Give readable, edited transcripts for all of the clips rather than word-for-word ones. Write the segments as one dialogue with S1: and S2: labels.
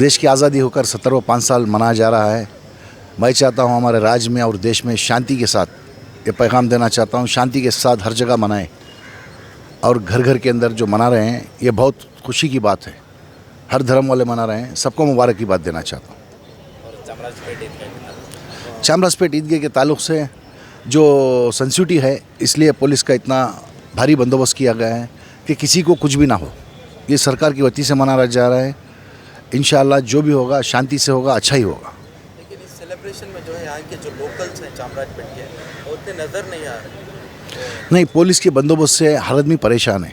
S1: देश की आज़ादी होकर 70वां 5 साल मनाया जा रहा है। मैं चाहता हूं हमारे राज्य में और देश में शांति के साथ, ये पैगाम देना चाहता हूं, शांति के साथ हर जगह मनाएं और घर घर के अंदर जो मना रहे हैं ये बहुत खुशी की बात है। हर धर्म वाले मना रहे हैं, सबको मुबारक की बात देना चाहता हूँ। चामराजपेट ईदगाह के ताल्लुक़ से जो सेंसिटिविटी है, इसलिए पुलिस का इतना भारी बंदोबस्त किया गया है कि किसी को कुछ भी ना हो। ये सरकार की वती से मनाया जा रहा है। इंशाअल्लाह जो भी होगा शांति से होगा, अच्छा ही होगा।
S2: लेकिन इस सेलिब्रेशन में जो है यहाँ के जो लोकल्स हैं चामराजपेट के, वो उतने नज़र नहीं आ रहे।
S1: नहीं, पुलिस के बंदोबस्त से हर आदमी परेशान है।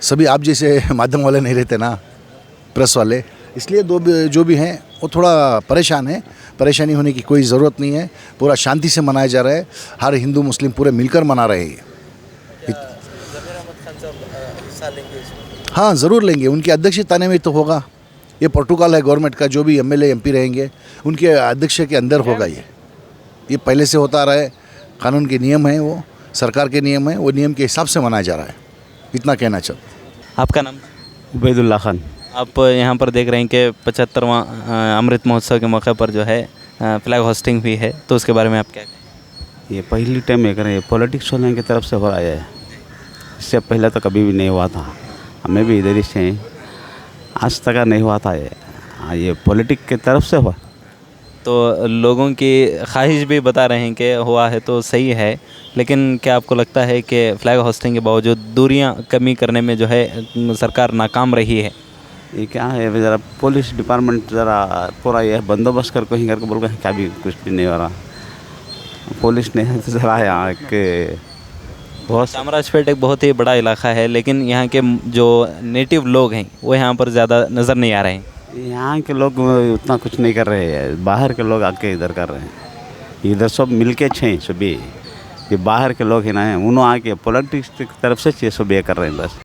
S1: सभी आप जैसे माध्यम वाले नहीं रहते ना, प्रेस वाले, इसलिए जो भी हैं वो थोड़ा परेशान है। परेशानी होने की कोई ज़रूरत नहीं है। पूरा शांति से मनाया जा रहा है। हर हिंदू मुस्लिम पूरे मिलकर मना रहे हैं।
S2: ज़मीर अहमद खान साहब हिस्सा लेंगे इसमें?
S1: हाँ, ज़रूर लेंगे। उनकी अध्यक्षता में तो होगा। ये प्रोटोकॉल है गवर्नमेंट का, जो भी एमएलए एमपी रहेंगे उनके अध्यक्ष के अंदर होगा। ये पहले से होता रहा है। कानून के नियम हैं, वो सरकार के नियम हैं, वो नियम के हिसाब से मनाया जा रहा है। इतना कहना चाहता।
S3: आपका नाम?
S4: उबैदुल्ला खान।
S3: आप यहाँ पर देख रहे हैं कि 75वां अमृत महोत्सव के मौके पर जो है फ्लैग होस्टिंग भी है, तो उसके बारे में आप क्या कहें?
S4: ये पहली टाइम ये करें, पॉलिटिक्स वाले की तरफ से हो रहा है। इससे पहले तो कभी भी नहीं हुआ था। हमें भी इधर ही से आज तक नहीं हुआ था। ये पॉलिटिक्स की तरफ से हुआ।
S3: तो लोगों की ख्वाहिश भी बता रहे हैं कि हुआ है तो सही है, लेकिन क्या आपको लगता है कि फ्लैग होस्टिंग के बावजूद दूरियां कमी करने में जो है सरकार नाकाम रही है?
S4: ये क्या है, ज़रा पुलिस डिपार्टमेंट ज़रा पूरा ये बंदोबस्त कर कहीं करके बोल रहे हैं, क्या भी कुछ भी नहीं हो रहा। पुलिस ने ज़रा यहाँ के बहुत
S3: चामराजपेट एक बहुत ही बड़ा इलाका है, लेकिन यहाँ के जो नेटिव लोग हैं वो यहाँ पर ज़्यादा नज़र नहीं आ रहे हैं।
S4: यहाँ के लोग उतना कुछ नहीं कर रहे हैं। बाहर के लोग आके इधर कर रहे हैं। इधर सब मिलके छः सभी ये बाहर के लोग हैं ना, उन्होंने आके पॉलिटिक्स की तरफ से सब ये कर रहे हैं बस।